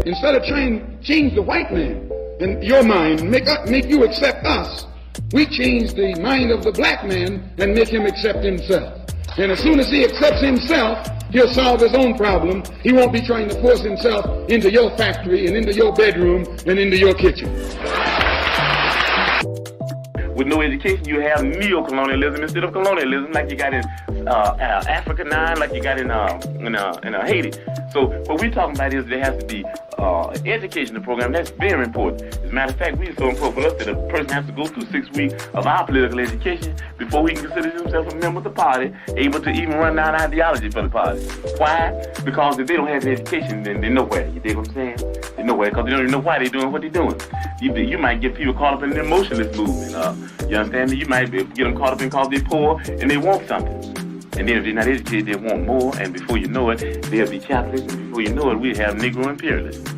Instead of trying to change the white man in your mind, make you accept us, we change the mind of the black man and make him accept himself. And as soon as he accepts himself, he'll solve his own problem. He won't be trying to force himself into your factory and into your bedroom and into your kitchen. With no education, you have neocolonialism instead of colonialism, like you got in Africa 9, like you got in Haiti. So what we're talking about is there has to be educational program. That's very important. As a matter of fact, we so important for us that a person has to go through 6 weeks of our political education before he can consider himself a member of the party, able to even run down ideology for the party. Why? Because if they don't have the education, then they're nowhere. You dig what I'm saying? They're nowhere because they don't even know why they're doing what they're doing. You might get people caught up in an emotionalist movement. You understand me? You might get them caught up in because they're poor and they want something. And then if they're not educated, they want more. And before you know it, they'll be capitalists. And before you know it, we have Negro imperialists.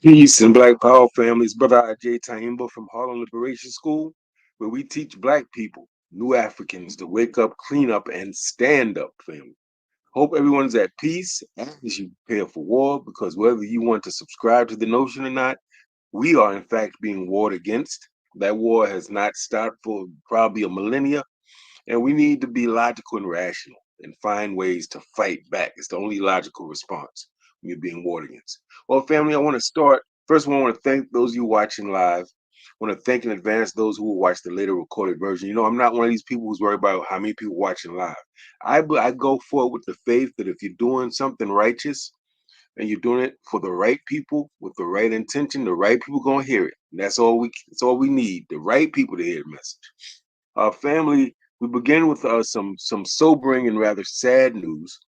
Peace and Black Power families. Brother Agyei Tyehimba from Harlem Liberation School, where we teach Black people, new Africans, to wake up, clean up, and stand up, family. Hope everyone's at peace as you prepare for war, because whether you want to subscribe to the notion or not, we are in fact being warred against. That war has not stopped for probably a millennia, and we need to be logical and rational and find ways to fight back. It's the only logical response when you're being warred against. Well, family, I want to start. First of all, I want to thank those of you watching live. I want to thank in advance those who will watch the later recorded version. You know, I'm not one of these people who's worried about how many people watching live. I go forward with the faith that if you're doing something righteous and you're doing it for the right people with the right intention, the right people gonna hear it. And that's all we need, the right people to hear the message. Family, we begin with some sobering and rather sad news.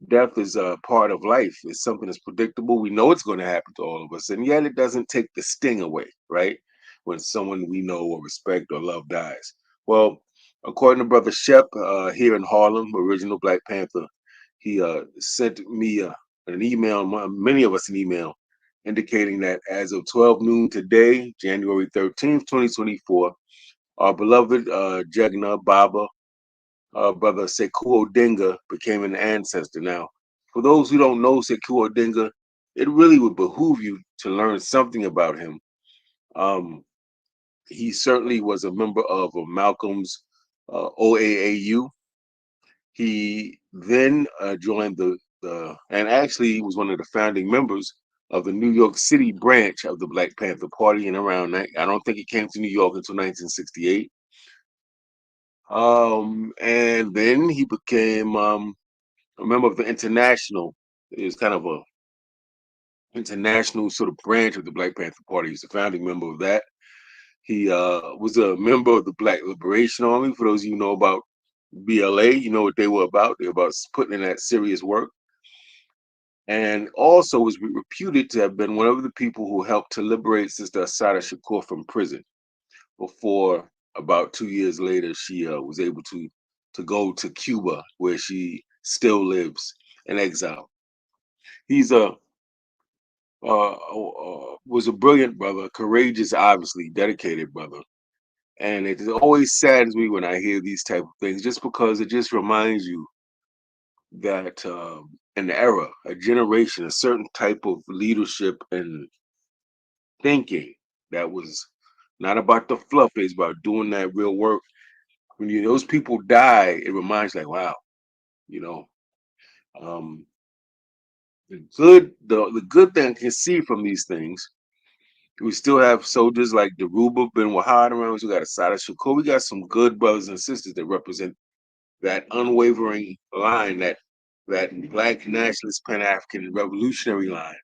Death is a part of life. It's something that's predictable. We know it's going to happen to all of us, and yet it doesn't take the sting away, right? When someone we know or respect or love dies. Well, according to Brother Shep here in Harlem, original Black Panther, he sent me an email, many of us an email, indicating that as of 12 noon today, January 13th, 2024, our beloved Jegna Baba, Brother Sekou Odinga, became an ancestor. Now, for those who don't know Sekou Odinga, it really would behoove you to learn something about him. He certainly was a member of Malcolm's OAAU. He then joined and actually was one of the founding members of the New York City branch of the Black Panther Party in around, I don't think he came to New York until 1968. And then he became a member of the International. It was kind of a international sort of branch of the Black Panther Party. He's a founding member of that. He was a member of the Black Liberation Army. For those of you who know about BLA, you know what they were about. They were about putting in that serious work. And also was reputed to have been one of the people who helped to liberate Sister Assata Shakur from prison before, about 2 years later, she was able to go to Cuba, where she still lives in exile. He's was a brilliant brother, courageous, obviously, dedicated brother. And it always saddens me when I hear these type of things, just because it just reminds you that an era, a generation, a certain type of leadership and thinking that was not about the fluff, it's about doing that real work. When those people die, it reminds like, wow, you know, um, the good thing I can see from these things. We still have soldiers like Daruba Ben Wahad around. We got Asada Shakur. We got some good brothers and sisters that represent that unwavering line, that black nationalist Pan-African revolutionary line,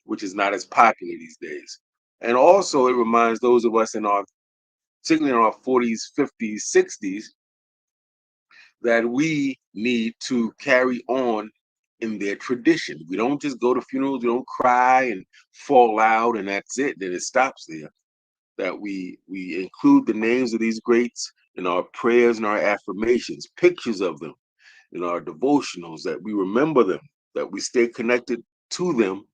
which is not as popular these days. And also, it reminds those of us in our, particularly in our 40s, 50s, 60s, that we need to carry on in their tradition. We don't just go to funerals, we don't cry and fall out, and that's it. Then it stops there. That we include the names of these greats in our prayers and our affirmations, pictures of them in our devotionals, that we remember them, that we stay connected to them,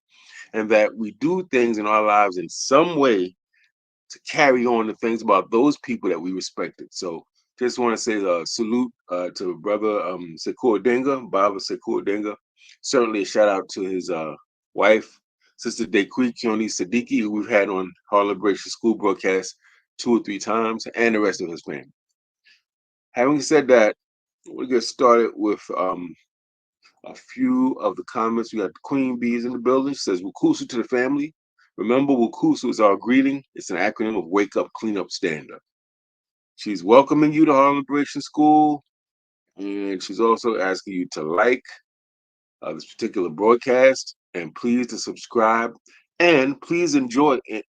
and that we do things in our lives in some way to carry on the things about those people that we respected. So just want to say salute to brother Sekou Denga, Baba Sekou Denga. Certainly a shout out to his wife, Sister Dekri Kioni Siddiqui, who we've had on Harlem Liberation School broadcast 2 or 3 times, and the rest of his family. Having said that, we'll get started with a few of the comments. We got Queen Bees in the building. She says, Wukusu to the family. Remember, Wukusu is our greeting. It's an acronym of Wake Up, Clean Up, Stand Up. She's welcoming you to Harlem Liberation School, and she's also asking you to like this particular broadcast, and please to subscribe, and please enjoy it.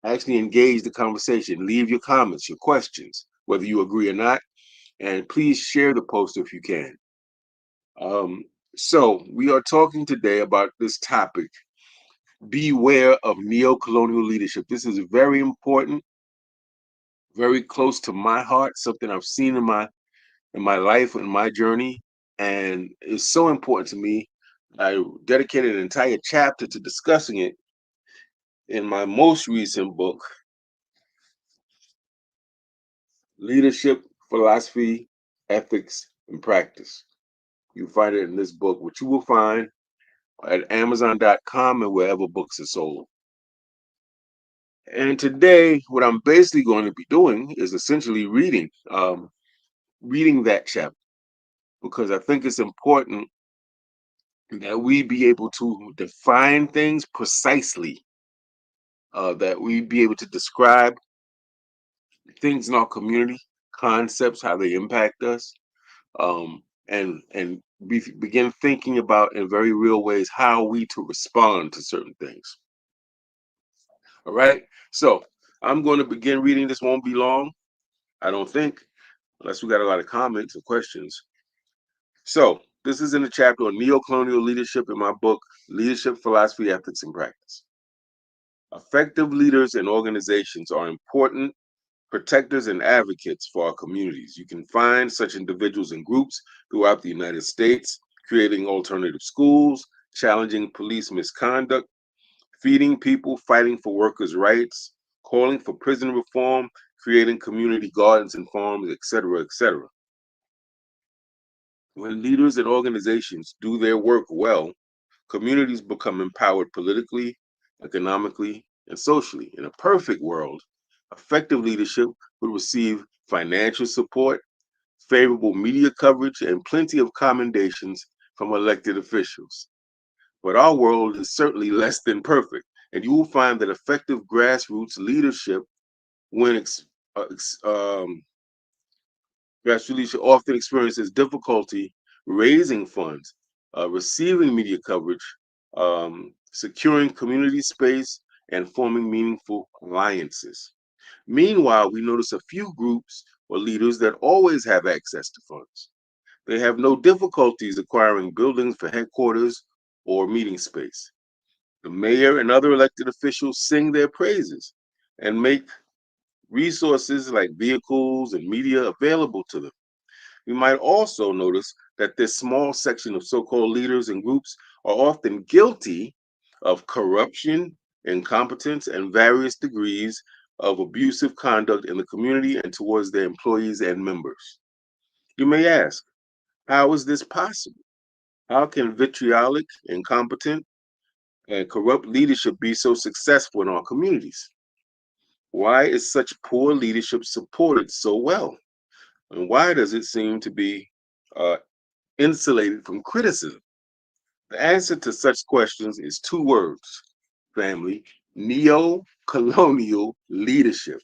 Actually engage the conversation. Leave your comments, your questions, whether you agree or not, and please share the post if you can. So we are talking today about this topic: beware of neo-colonial leadership. This is very important, very close to my heart, something I've seen in my life, in my journey, and it's so important to me. I dedicated an entire chapter to discussing it in my most recent book, Leadership, Philosophy, Ethics, and Practice. You find it in this book, which you will find at Amazon.com and wherever books are sold. And today, what I'm basically going to be doing is essentially reading that chapter, because I think it's important that we be able to define things precisely, that we be able to describe things in our community, concepts, how they impact us, and begin thinking about in very real ways how we to respond to certain things. All right, so I'm going to begin reading. This won't be long, I don't think, unless we got a lot of comments or questions. So this is in the chapter on neo-colonial leadership in my book, Leadership, Philosophy, Ethics, and Practice. Effective leaders and organizations are important protectors and advocates for our communities. You can find such individuals and groups throughout the United States, creating alternative schools, challenging police misconduct, feeding people, fighting for workers' rights, calling for prison reform, creating community gardens and farms, etc., etc. When leaders and organizations do their work well, communities become empowered politically, economically, and socially. In a perfect world, effective leadership would receive financial support, favorable media coverage, and plenty of commendations from elected officials. But our world is certainly less than perfect, and you will find that effective grassroots leadership, when grassroots leadership often experiences difficulty raising funds, receiving media coverage, securing community space, and forming meaningful alliances. Meanwhile, we notice a few groups or leaders that always have access to funds. They have no difficulties acquiring buildings for headquarters or meeting space. The mayor and other elected officials sing their praises and make resources like vehicles and media available to them. We might also notice that this small section of so-called leaders and groups are often guilty of corruption, incompetence, and various degrees of abusive conduct in the community and towards their employees and members. You may ask, how is this possible? How can vitriolic, incompetent, and corrupt leadership be so successful in our communities? Why is such poor leadership supported so well? And why does it seem to be uh, insulated from criticism? The answer to such questions is two words, family: neo-colonial leadership.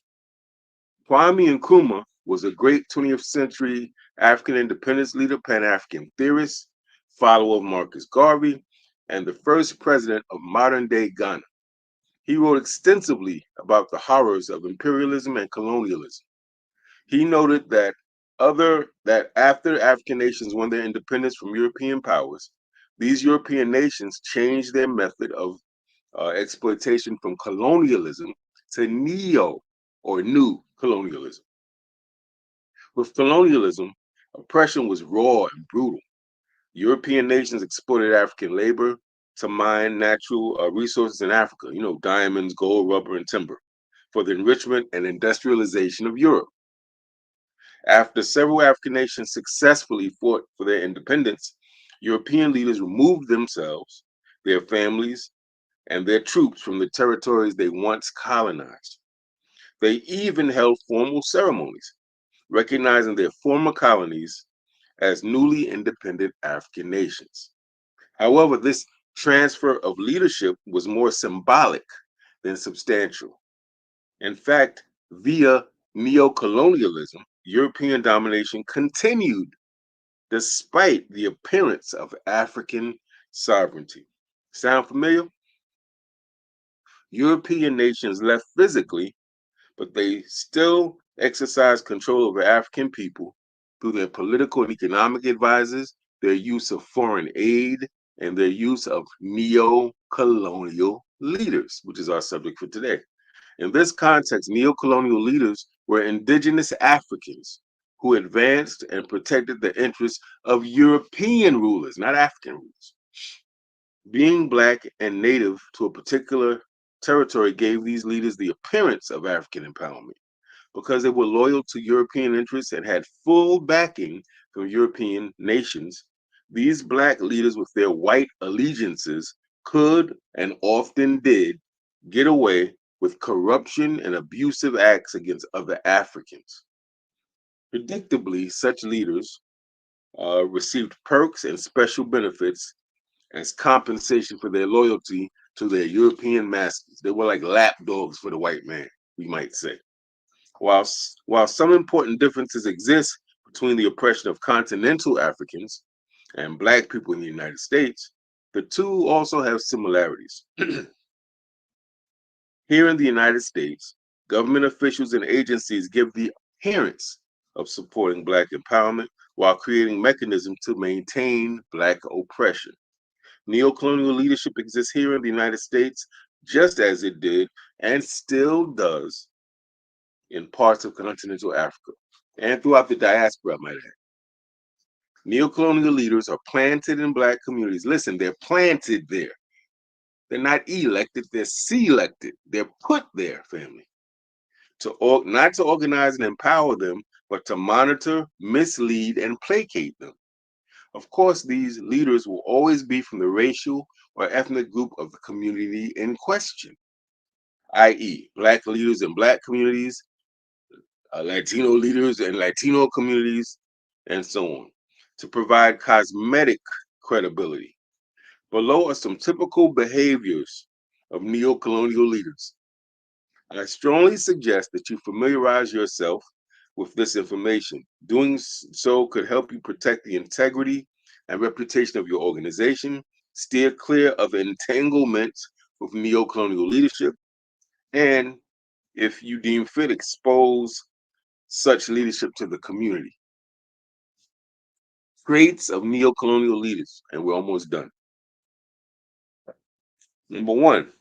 Kwame Nkrumah was a great 20th century African independence leader, Pan-African theorist, follower of Marcus Garvey, and the first president of modern-day Ghana. He wrote extensively about the horrors of imperialism and colonialism. He noted that after African nations won their independence from European powers, these European nations changed their method of exploitation from colonialism to neo or new colonialism. With colonialism, oppression was raw and brutal. European nations exploited African labor to mine natural resources in Africa, diamonds, gold, rubber, and timber, for the enrichment and industrialization of Europe. After several African nations successfully fought for their independence, European leaders removed themselves, their families, and their troops from the territories they once colonized. They even held formal ceremonies, recognizing their former colonies as newly independent African nations. However, this transfer of leadership was more symbolic than substantial. In fact, via neocolonialism, European domination continued despite the appearance of African sovereignty. Sound familiar? European nations left physically, but they still exercise control over African people through their political and economic advisors, their use of foreign aid, and their use of neo-colonial leaders, which is our subject for today. In this context, neo-colonial leaders were indigenous Africans who advanced and protected the interests of European rulers, not African rulers. Being Black and native to a particular territory gave these leaders the appearance of African empowerment. Because they were loyal to European interests and had full backing from European nations, these Black leaders with their white allegiances could and often did get away with corruption and abusive acts against other Africans. Predictably, such leaders received perks and special benefits as compensation for their loyalty to their European masters. They were like lapdogs for the white man, we might say. While some important differences exist between the oppression of continental Africans and Black people in the United States, the two also have similarities. Here in the United States, government officials and agencies give the appearance of supporting Black empowerment while creating mechanisms to maintain Black oppression. Neocolonial leadership exists here in the United States just as it did and still does in parts of continental Africa and throughout the diaspora, I might add. Neocolonial leaders are planted in Black communities. Listen, they're planted there. They're not elected, they're selected. They're put there, family, not to organize and empower them, but to monitor, mislead, and placate them. Of course, these leaders will always be from the racial or ethnic group of the community in question, i.e., Black leaders in Black communities, Latino leaders and Latino communities, and so on, to provide cosmetic credibility. Below are some typical behaviors of neocolonial leaders. I strongly suggest that you familiarize yourself with this information. Doing so could help you protect the integrity and reputation of your organization, steer clear of entanglements with neocolonial leadership, and if you deem fit, expose such leadership to the community. Traits of neocolonial leaders, and we're almost done. Number one,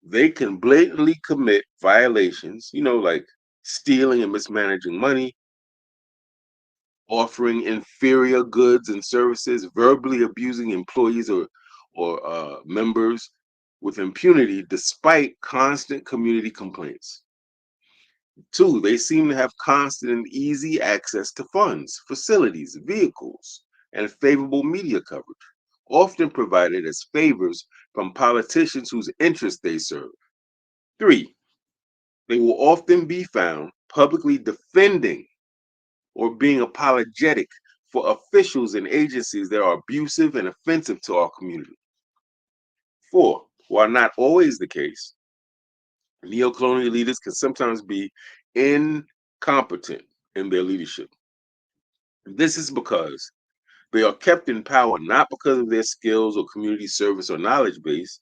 they can blatantly commit violations, like stealing and mismanaging money, offering inferior goods and services, verbally abusing employees or members with impunity despite constant community complaints. Two, they seem to have constant and easy access to funds, facilities, vehicles, and favorable media coverage. often provided as favors from politicians whose interests they serve. 3, they will often be found publicly defending or being apologetic for officials and agencies that are abusive and offensive to our community. 4, while not always the case, neocolonial leaders can sometimes be incompetent in their leadership. This is because they are kept in power not because of their skills or community service or knowledge base,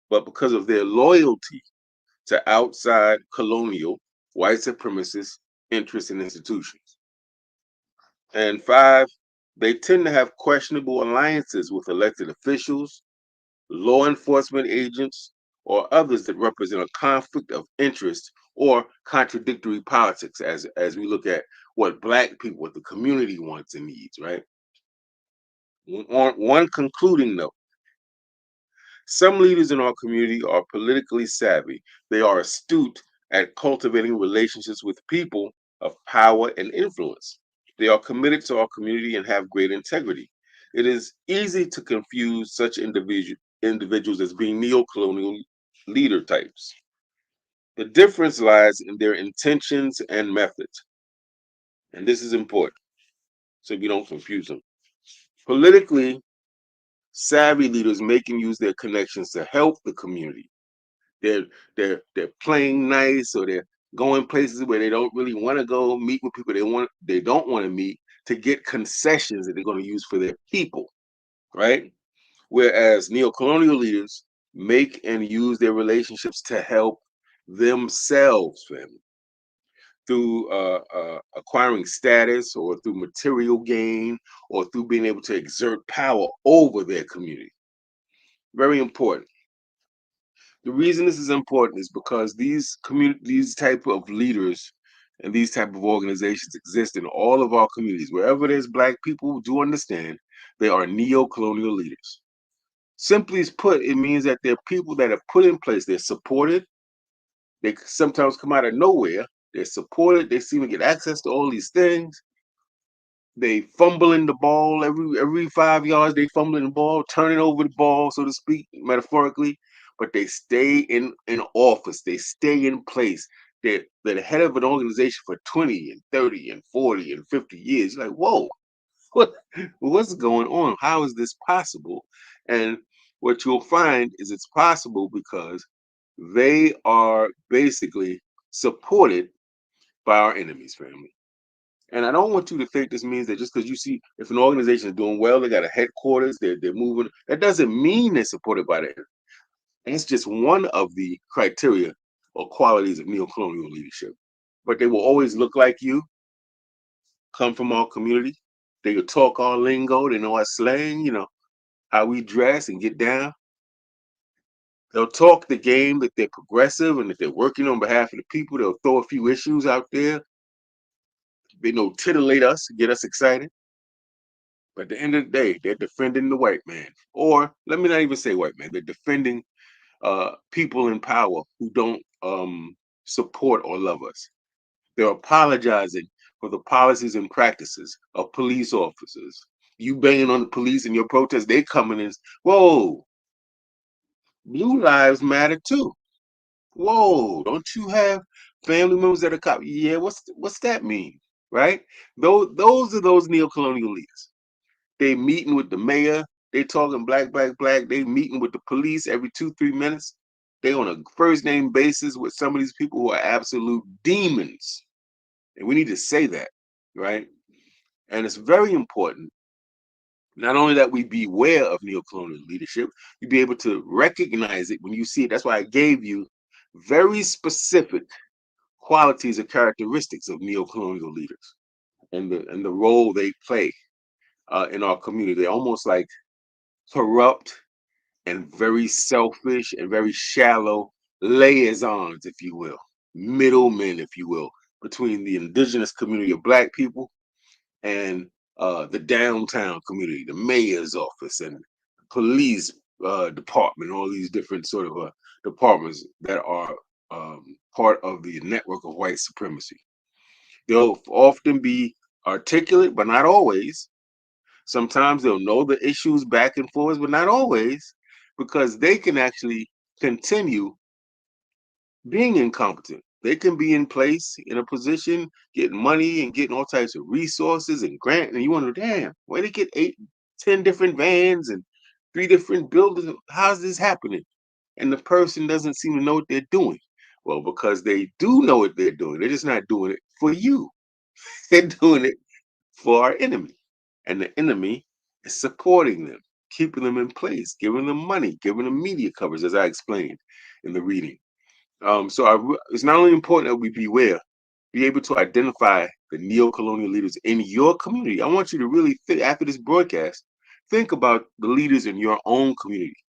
but because of their loyalty to outside colonial white supremacist interests and institutions. And 5, they tend to have questionable alliances with elected officials, law enforcement agents, or others that represent a conflict of interest or contradictory politics as we look at what Black people, what the community wants and needs, right? One concluding note, some leaders in our community are politically savvy. They are astute at cultivating relationships with people of power and influence. They are committed to our community and have great integrity. It is easy to confuse such individuals as being neocolonial leader types. The difference lies in their intentions and methods. And this is important so we don't confuse them. Politically savvy leaders make and use their connections to help the community. They're playing nice, or they're going places where they don't really want to go, meet with people they don't want to meet to get concessions that they're going to use for their people, right? Whereas neocolonial leaders make and use their relationships to help themselves, family, through acquiring status or through material gain or through being able to exert power over their community. Very important. The reason this is important is because these type of leaders and these type of organizations exist in all of our communities. Wherever there's Black people who do understand, they are neo-colonial leaders. Simply as put, it means that they're people that are put in place. They're supported. They sometimes come out of nowhere. They're supported. They seem to get access to all these things. They fumbling the ball every 5 yards. They fumbling the ball, turning over the ball, so to speak, metaphorically. But they stay in office. They stay in place. They're the head of an organization for 20 and 30 and 40 and 50 years. You're like, whoa, what's going on? How is this possible? And what you'll find is it's possible because they are basically supported by our enemies, family. And I don't want you to think this means that just because you see if an organization is doing well, they got a headquarters, they're moving. That doesn't mean they're supported by them. And it's just one of the criteria or qualities of neocolonial leadership. But they will always look like you, come from our community. They could talk our lingo, they know our slang, how we dress and get down. They'll talk the game that they're progressive and that they're working on behalf of the people. They'll throw a few issues out there. They know titillate us, get us excited. But at the end of the day, they're defending the white man. Or let me not even say white man. They're defending people in power who don't support or love us. They're apologizing for the policies and practices of police officers. You banging on the police in your protest, they coming in. Whoa, blue lives matter too. Whoa, don't you have family members that are cops? Yeah, what's that mean, right? Those are those neocolonial leaders. They meeting with the mayor. They talking black, black, black. They meeting with the police every 2-3 minutes. They on a first name basis with some of these people who are absolute demons. And we need to say that, right? And it's very important, not only that we beware of neocolonial leadership, you be able to recognize it when you see it. That's why I gave you very specific qualities or characteristics of neocolonial leaders and the role they play in our community. They're almost like corrupt and very selfish and very shallow liaisons, if you will, middlemen, if you will, between the indigenous community of Black people and the downtown community, the mayor's office and police department, all these different sort of departments that are part of the network of white supremacy. They'll often be articulate, but not always. Sometimes they'll know the issues back and forth, but not always, because they can actually continue being incompetent. They can be in place in a position, getting money and getting all types of resources and grant, and you wonder, damn, where they get 8, 10 different vans and 3 different buildings? How's this happening? And the person doesn't seem to know what they're doing. Well, because they do know what they're doing. They're just not doing it for you. They're doing it for our enemy. And the enemy is supporting them, keeping them in place, giving them money, giving them media coverage, as I explained in the reading. It's not only important that we beware, be able to identify the neo-colonial leaders in your community. I want you to really think, after this broadcast, think about the leaders in your own community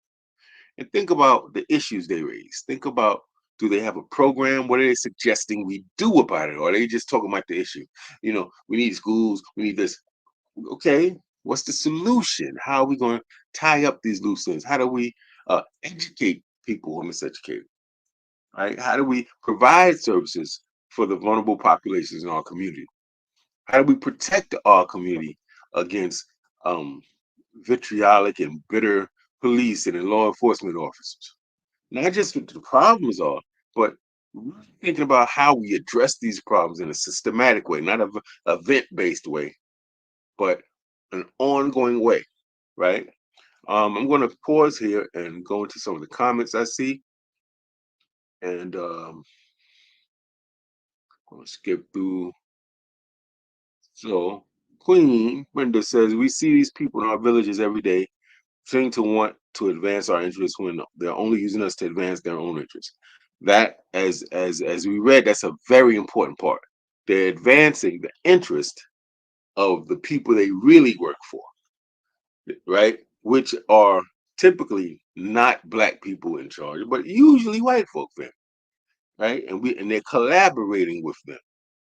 and think about the issues they raise. Think about, do they have a program? What are they suggesting we do about it? Or are they just talking about the issue? We need schools, we need this. Okay, what's the solution? How are we going to tie up these loose ends? How do we educate people who are miseducated? Right? How do we provide services for the vulnerable populations in our community? How do we protect our community against um, vitriolic and bitter police and law enforcement officers? Not just what the problems are, but really thinking about how we address these problems in a systematic way, not an event-based way, but an ongoing way, right? I'm going to pause here and go into some of the comments I see, and I'll skip through. So, Queen Brenda says, we see these people in our villages every day seem to want to advance our interests when they're only using us to advance their own interests. That, as we read, that's a very important part. They're advancing the interest of the people they really work for, right? Which are typically not black people in charge, but usually white folk then, right? And they're collaborating with them.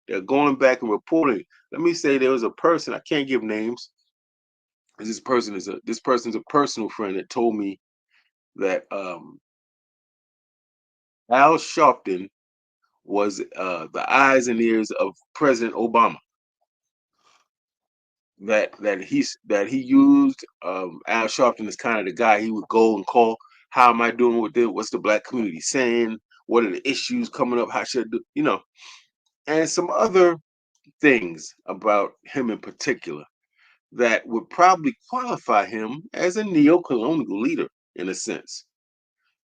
They're going back and reporting. Let me say there was a person, I can't give names. This person's a personal friend that told me that Al Sharpton was the eyes and ears of President Obama. That he used Al Sharpton as kind of the guy he would go and call. How am I doing with it? What's the black community saying? What are the issues coming up? How should I do? And some other things about him in particular that would probably qualify him as a neo-colonial leader in a sense.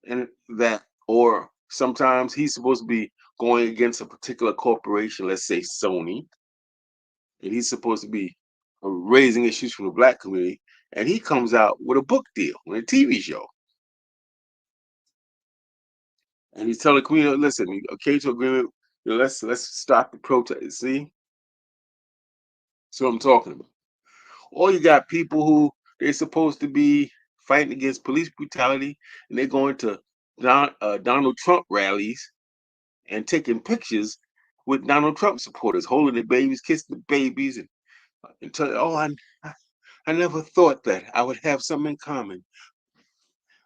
And that, or sometimes he's supposed to be going against a particular corporation, let's say Sony, and he's supposed to be raising issues from the black community, and he comes out with a book deal on a TV show. And he's telling the community, listen, okay to agreement, let's stop the protest. See? That's what I'm talking about. Or you got people who they're supposed to be fighting against police brutality, and they're going to Donald Trump rallies and taking pictures with Donald Trump supporters, holding their babies, kissing the babies, and telling, oh, I never thought that I would have something in common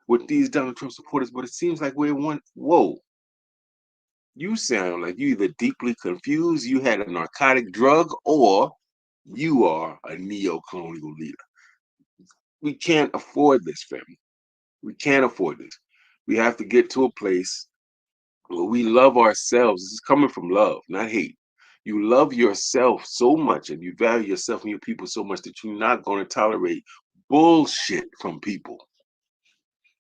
with these Donald Trump supporters, but it seems like we're one. Whoa, you sound like you either deeply confused, you had a narcotic drug, or you are a neo-colonial leader. We can't afford this, family. We can't afford this. We have to get to a place where we love ourselves. This is coming from love, not hate. You love yourself so much and you value yourself and your people so much that you're not going to tolerate bullshit from people.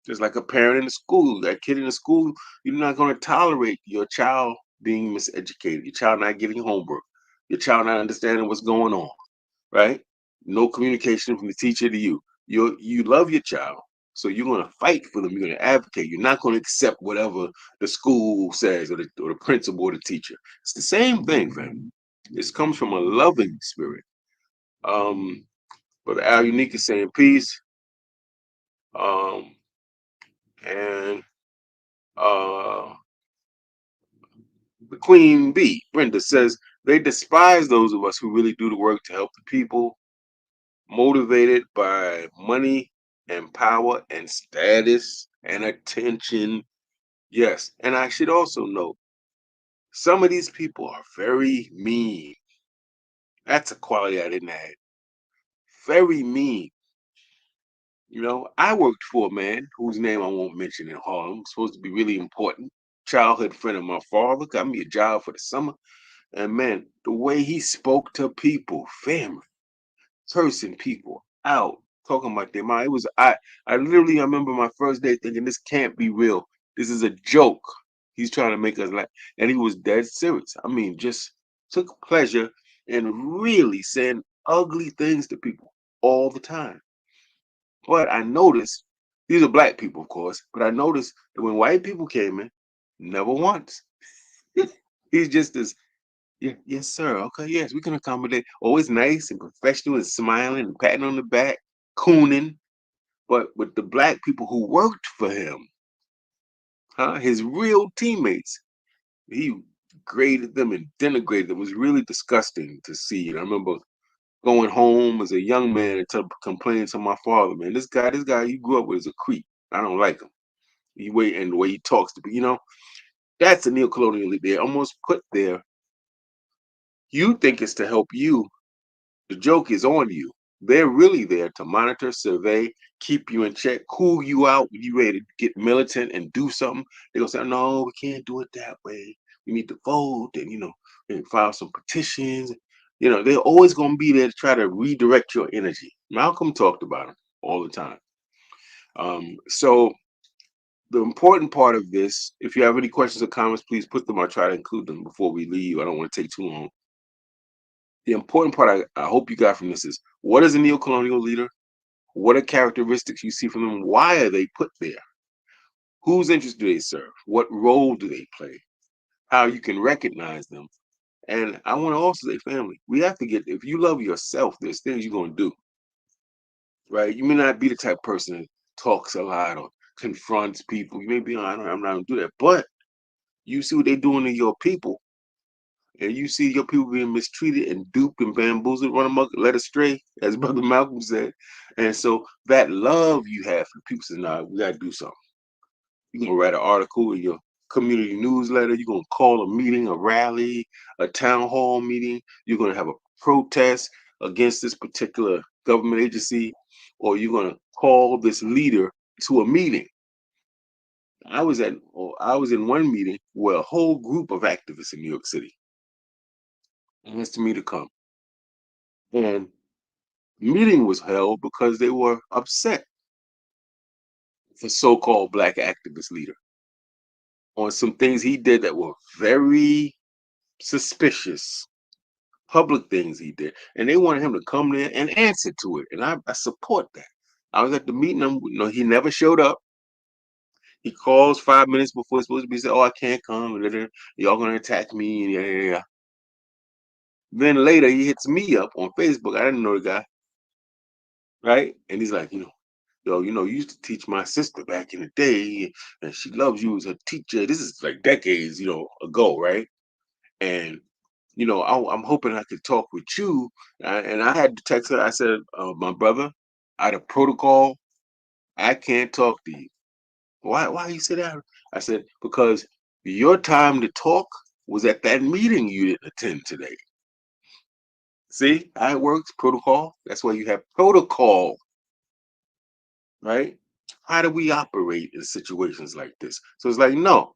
Just like a parent in the school, that kid in the school, you're not going to tolerate your child being miseducated, your child not getting homework, your child not understanding what's going on, right? No communication from the teacher to you. You love your child, so you're going to fight for them. You're going to advocate. You're not going to accept whatever the school says or the principal or the teacher. It's the same thing, fam. This comes from a loving spirit. But Al Unique is saying peace. Um, and the Queen Bee, Brenda, says they despise those of us who really do the work to help the people, motivated by money and power and status and attention. Yes, and I should also note, some of these people are very mean. That's a quality I didn't have. very mean. I worked for a man whose name I won't mention in Harlem, supposed to be really important. Childhood friend of my father, got me a job for the summer. And man, the way he spoke to people, family, cursing people out, talking about their mind. It was I literally I remember my first day thinking this can't be real. This is a joke. He's trying to make us laugh. And he was dead serious. I mean, just took pleasure in really saying ugly things to people all the time. But I noticed these are black people, of course, but I noticed that when white people came in, never once. He's just as yeah, yes, sir. Okay, yes, we can accommodate. Always nice and professional and smiling and patting on the back, cooning. But with the black people who worked for him, his real teammates, he graded them and denigrated them. It was really disgusting to see. And I remember going home as a young man and complaining to my father, man, this guy you grew up with is a creep. I don't like him. He wait and the way he talks to people, that's a neocolonial. They're almost put there. You think it's to help you. The joke is on you. They're really there to monitor, survey, keep you in check, cool you out when you ready to get militant and do something. They're gonna say, no, we can't do it that way. We need to vote and and file some petitions. They're always gonna be there to try to redirect your energy. Malcolm talked about them all the time. So the important part of this, if you have any questions or comments, please put them. I'll try to include them before we leave. I don't want to take too long. The important part I hope you got from this is what is a neocolonial leader? What are characteristics you see from them? Why are they put there? Whose interests do they serve? What role do they play? How you can recognize them. And I want to also say, family, we have to get, if you love yourself, there's things you're going to do, right? You may not be the type of person that talks a lot or confronts people. You may be, I'm not going to do that. But you see what they're doing to your people, and you see your people being mistreated and duped and bamboozled, run amok, led astray, as Brother Malcolm said. And so that love you have for people says, nah, we gotta do something. You're gonna write an article in your community newsletter, you're gonna call a meeting, a rally, a town hall meeting, you're gonna have a protest against this particular government agency, or you're gonna call this leader to a meeting. I was in one meeting where a whole group of activists in New York City asked me to come. And meeting was held because they were upset the so-called black activist leader on some things he did that were very suspicious, public things he did. And they wanted him to come there and answer to it. And I support that. I was at the meeting, he never showed up. He calls 5 minutes before it's supposed to be said, oh, I can't come. Y'all gonna attack me. And yeah. Then later he hits me up on Facebook. I didn't know the guy, right? And he's like, yo, you used to teach my sister back in the day, and she loves you as a teacher. This is like decades, ago, right? And I'm hoping I could talk with you. And I had to text her. I said, my brother, out of protocol, I can't talk to you. Why you say that? I said, because your time to talk was at that meeting you didn't attend today. See how it works? Protocol. That's why you have protocol, right? How do we operate in situations like this? So it's like, no,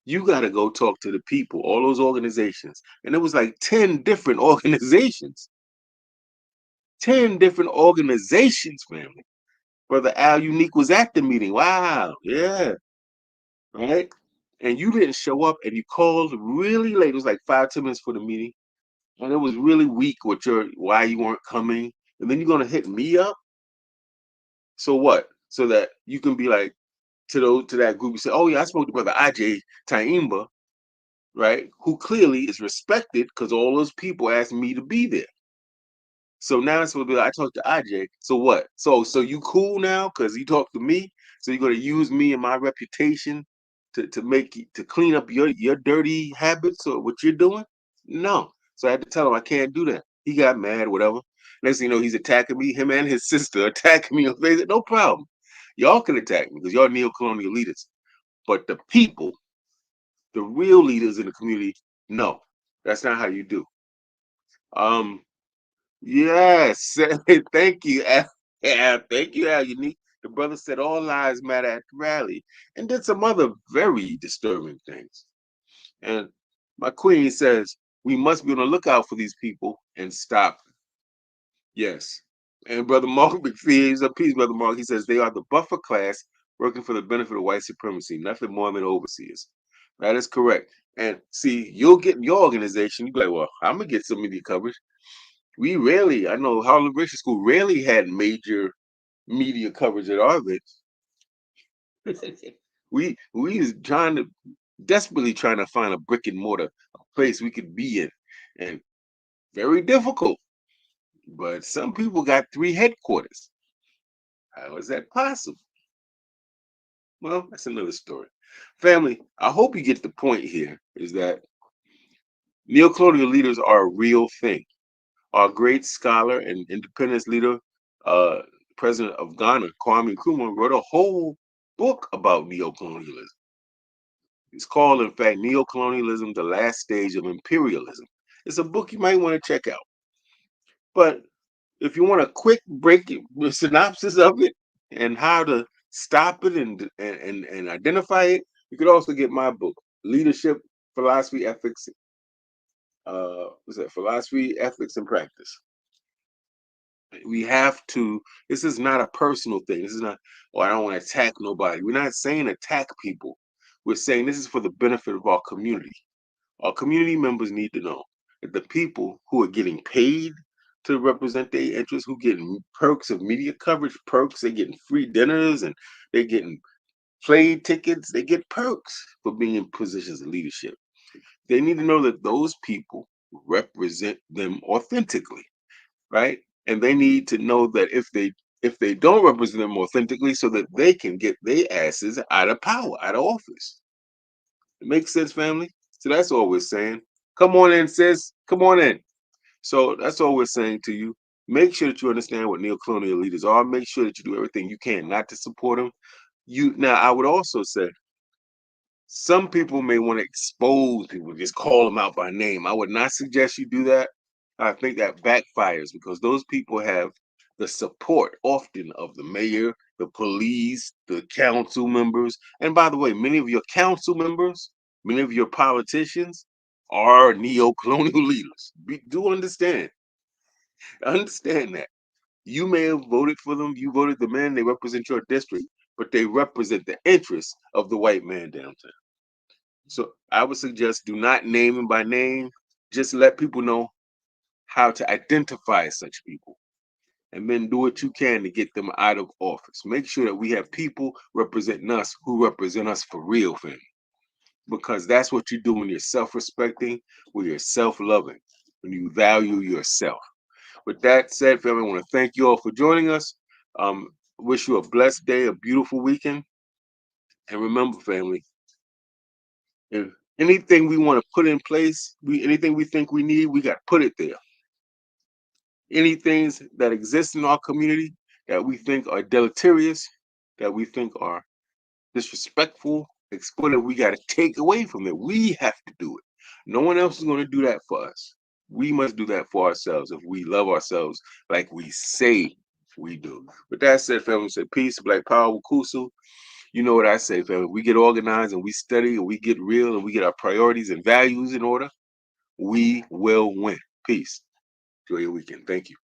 you got to go talk to the people, all those organizations. And it was like 10 different organizations. 10 different organizations, family. Brother Al Unique was at the meeting. Wow. Yeah. Right. And you didn't show up and you called really late. It was like 5, 10 minutes for the meeting. And it was really weak with why you weren't coming. And then you're going to hit me up. So what? So that you can be like, to that group, you say, oh yeah, I spoke to Brother Agyei Tyehimba, right? Who clearly is respected because all those people asked me to be there. So now it's supposed to be like, I talked to Agyei. So what? So you cool now because you talked to me? So you're gonna use me and my reputation to clean up your dirty habits or what you're doing? No. So I had to tell him I can't do that. He got mad, whatever. Next thing you know, he's attacking me. Him and his sister attacking me on Facebook. No problem. Y'all can attack me because y'all neocolonial leaders. But the people, the real leaders in the community, no, that's not how you do. Um, Yes. Thank you, Al. Yeah, thank you, Al. Unique. The brother said all lives matter at the rally and did some other very disturbing things. And my queen says we must be on the lookout for these people and stop them. Yes. And Brother Mark McPhee, he's a peace, Brother Mark. He says they are the buffer class working for the benefit of white supremacy, nothing more than overseers. That is correct. And see, you'll get in your organization, you'll be like, well, I'm going to get some media coverage. We rarely, I know Harlem Liberation School rarely had major media coverage at our events. we is desperately trying to find a brick and mortar, a place we could be in. And very difficult. But some people got 3 headquarters. How is that possible? Well, that's another story. Family, I hope you get the point here is that neocolonial leaders are a real thing. Our great scholar and independence leader, uh, president of Ghana, Kwame Nkrumah, wrote a whole book about neocolonialism. It's called, in fact, Neocolonialism, the Last Stage of Imperialism. It's a book you might want to check out. But if you want a quick synopsis of it and how to stop it and identify it, you could also get my book, Leadership, Philosophy, Ethics. What's that? Philosophy, Ethics, and Practice. We have to. This is not a personal thing. This is not. Oh, I don't want to attack nobody. We're not saying attack people. We're saying this is for the benefit of our community. Our community members need to know that the people who are getting paid to represent their interests, who getting perks of media coverage, perks, they're getting free dinners and they're getting play tickets, they get perks for being in positions of leadership. They need to know that those people represent them authentically, right? And they need to know that if they don't represent them authentically, so that they can get their asses out of power, out of office. It makes sense, family? So that's all we're saying. Come on in, sis. Come on in. So that's all we're saying to you. Make sure that you understand what neocolonial leaders are. Make sure that you do everything you can not to support them. I would also say some people may want to expose people, just call them out by name. I would not suggest you do that. I think that backfires because those people have the support often of the mayor, the police, the council members. And by the way, many of your council members, many of your politicians are neo-colonial leaders. Do understand. Understand that. You may have voted for them, you voted them in, they represent your district, but they represent the interests of the white man downtown. So I would suggest do not name them by name. Just let people know how to identify such people. And then do what you can to get them out of office. Make sure that we have people representing us who represent us for real, family. Because that's what you do when you're self-respecting, when you're self-loving, when you value yourself. With that said, family, I want to thank you all for joining us. Wish you a blessed day, a beautiful weekend. And remember, family, if anything we want to put in place, anything we think we need, we got to put it there. Any things that exist in our community that we think are deleterious, that we think are disrespectful, exploitive, we got to take away from it. We have to do it. No one else is going to do that for us. We must do that for ourselves if we love ourselves like we say we do. With that said, family, say peace, black power, Wukusu. You know what I say, family. We get organized and we study and we get real and we get our priorities and values in order. We will win. Peace. Enjoy your weekend. Thank you.